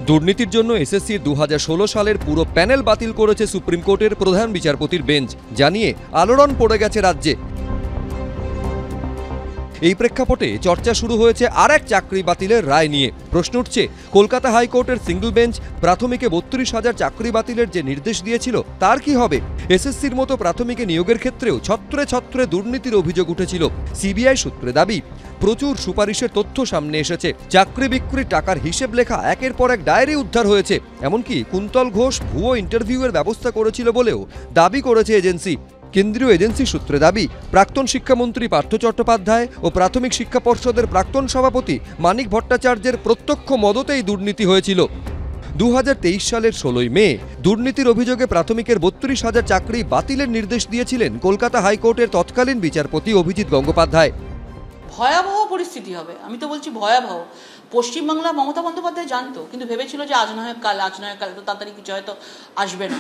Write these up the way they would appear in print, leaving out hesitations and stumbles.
দুর্নীতির জন্য এসএসসির 2016 সালের পুরো প্যানেল বাতিল করেছে সুপ্রিম কোর্টের প্রধান বিচারপতির বেঞ্চ, জানিয়ে আলোড়ন পড়ে গেছে রাজ্যে। এই প্রেক্ষাপটে চর্চা শুরু হয়েছে আর এক চাকরি বাতিলের রায় নিয়ে। প্রশ্ন উঠছে, কলকাতা হাইকোর্টের সিঙ্গল বেঞ্চ প্রাথমিকে 32,000 চাকরি বাতিলের যে নির্দেশ দিয়েছিল তার কি হবে? এসএসসির মতো প্রাথমিকে নিয়োগের ক্ষেত্রেও ছত্রে ছত্রে দুর্নীতির অভিযোগ উঠেছিল। সিবিআই সূত্রে দাবি, প্রচুর সুপারিশের তথ্য সামনে এসেছে। চাকরি বিক্রির টাকার হিসেব লেখা একের পর এক ডায়েরি উদ্ধার হয়েছে। এমনকি কুন্তল ঘোষ ভুয়ো ইন্টারভিউয়ের ব্যবস্থা করেছিল বলেও দাবি করেছে এজেন্সি। কেন্দ্রীয় এজেন্সি সূত্রে দাবি, প্রাক্তন শিক্ষামন্ত্রী পার্থ চট্টোপাধ্যায় ও প্রাথমিক শিক্ষা পর্ষদের প্রাক্তন সভাপতি মানিক ভট্টাচার্যের প্রত্যক্ষ মদতেই দুর্নীতি হয়েছিল। 2023 সালের 16 মে দুর্নীতির অভিযোগে প্রাথমিকের 32,000 চাকরি বাতিলের নির্দেশ দিয়েছিলেন কলকাতা হাইকোর্টের তৎকালীন বিচারপতি অভিজিৎ গঙ্গোপাধ্যায়। ভয়াবহ পরিস্থিতি হবে, আমি তো বলছি ভয়াবহ। পশ্চিমবাংলা মমতা বন্দ্যোপাধ্যায় জানতো, কিন্তু ভেবেছিল যে আজ নয় কাল, আজ নয় কাল, তো তাড়াতাড়ি কিছু হয়তো আসবে না।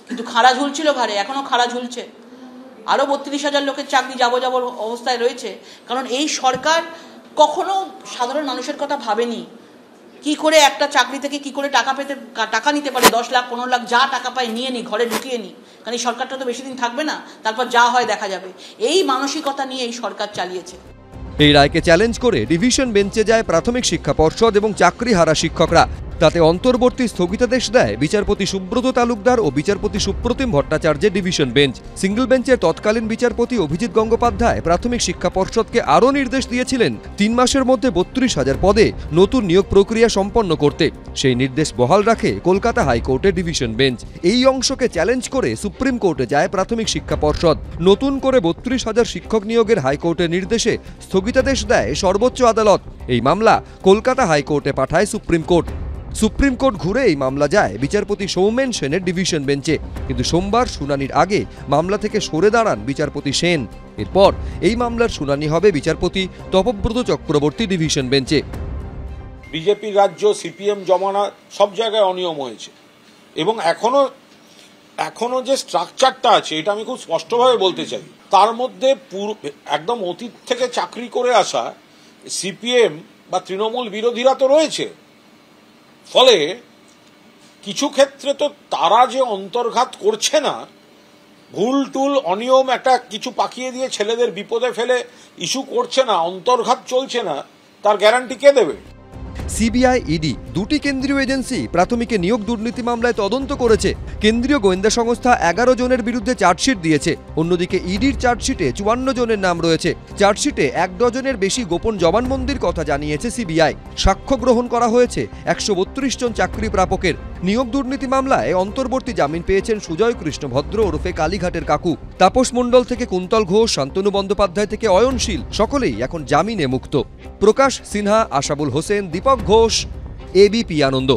কিন্তু খাড়া ঝুলছিল ঘাড়ে, এখনো খাড়া ঝুলছে। আরও 32,000 লোকের চাকরি যাবর অবস্থায় রয়েছে। কারণ এই সরকার কখনো সাধারণ মানুষের কথা ভাবেনি। কি করে একটা চাকরি থেকে কি করে টাকা নিতে পারে, 10 লাখ 15 লাখ যা টাকা পায় নিয়ে নি, ঘরে ঢুকিয়ে নি। কারণ এই সরকারটা তো বেশি দিন থাকবে না, তারপর যা হয় দেখা যাবে। এই মানসিকতা নিয়ে এই সরকার চালিয়েছে। এই রায়কে চ্যালেঞ্জ করে ডিভিশন বেঞ্চে যায় প্রাথমিক শিক্ষা পর্ষদ এবং চাকরি হারা শিক্ষকরা। তাতে অন্তর্বর্তী স্থগিতাদেশ দেয় বিচারপতি সুব্রত তালুকদার ও বিচারপতি সুপ্রতিম ভট্টাচার্যের ডিভিশন বেঞ্চ। সিঙ্গল বেঞ্চের তৎকালীন বিচারপতি অভিজিৎ গঙ্গোপাধ্যায় প্রাথমিক শিক্ষা পর্ষদকে আরও নির্দেশ দিয়েছিলেন 3 মাসের মধ্যে 32,000 পদে নতুন নিয়োগ প্রক্রিয়া সম্পন্ন করতে। সেই নির্দেশ বহাল রাখে কলকাতা হাইকোর্টের ডিভিশন বেঞ্চ। এই অংশকে চ্যালেঞ্জ করে সুপ্রিম কোর্টে যায় প্রাথমিক শিক্ষা পর্ষদ। নতুন করে 32,000 শিক্ষক নিয়োগের হাইকোর্টের নির্দেশে স্থগিতাদেশ দেয় সর্বোচ্চ আদালত। এই মামলা কলকাতা হাইকোর্টে পাঠায় সুপ্রিম কোর্ট। সুপ্রিম কোর্ট ঘুরে এই মামলা যায় বিচারপতি সৌমেন সেনের ডিভিশন বেঞ্চে। কিন্তু সোমবার শুনানির আগে মামলা থেকে সরে দাঁড়ান বিচারপতি সেন। এরপর এই মামলার শুনানি হবে বিচারপতি তপব্রত চক্রবর্তী ডিভিশন বেঞ্চে। বিজেপি রাজ্য, সিপিএম জমানা সব জায়গায় অনিয়ম হয়েছে এবং এখনো যে স্ট্রাকচারটা আছে এটা আমি খুব স্পষ্টভাবে বলতে চাই। তার মধ্যে একদম অতীত থেকে চাকরি করে আসা সিপিএম বা তৃণমূল বিরোধীরা তো রয়েছে। ফলে কিছু ক্ষেত্রে তো তারা যে অন্তর্ঘাত করছে না, ভুল টুল অনিয়ম একটা কিছু পাকিয়ে দিয়ে ছেলেদের বিপদে ফেলে ইস্যু করছে না, অন্তর্ঘাত চলছে না, তার গ্যারান্টি কে দেবে? সিবিআই, ইডি দুটি কেন্দ্রীয় এজেন্সি প্রাথমিকে নিয়োগ দুর্নীতি মামলায় তদন্ত করেছে। কেন্দ্রীয় গোয়েন্দা সংস্থা 11 জনের বিরুদ্ধে চার্জশিট দিয়েছে। অন্যদিকে ইডির চার্জশিটে 54 জনের নাম রয়েছে। চার্জশিটে 1 ডজনের বেশি গোপন জবানবন্দির কথা জানিয়েছে সিবিআই। সাক্ষ্য গ্রহণ করা হয়েছে 132 জন চাকরি প্রাপকের। নিয়োগ দুর্নীতি মামলায় অন্তর্বর্তী জামিন পেয়েছেন সুজয় কৃষ্ণ ভদ্র ওরফে কালীঘাটের কাকু। তাপস মণ্ডল থেকে কুন্তল ঘোষ, শান্তনু বন্দ্যোপাধ্যায় থেকে অয়নশীল, সকলেই এখন জামিনে মুক্ত। প্রকাশ সিনহা, আশাবুল হোসেন, দীপক ঘোষ, এবিপি আনন্দ।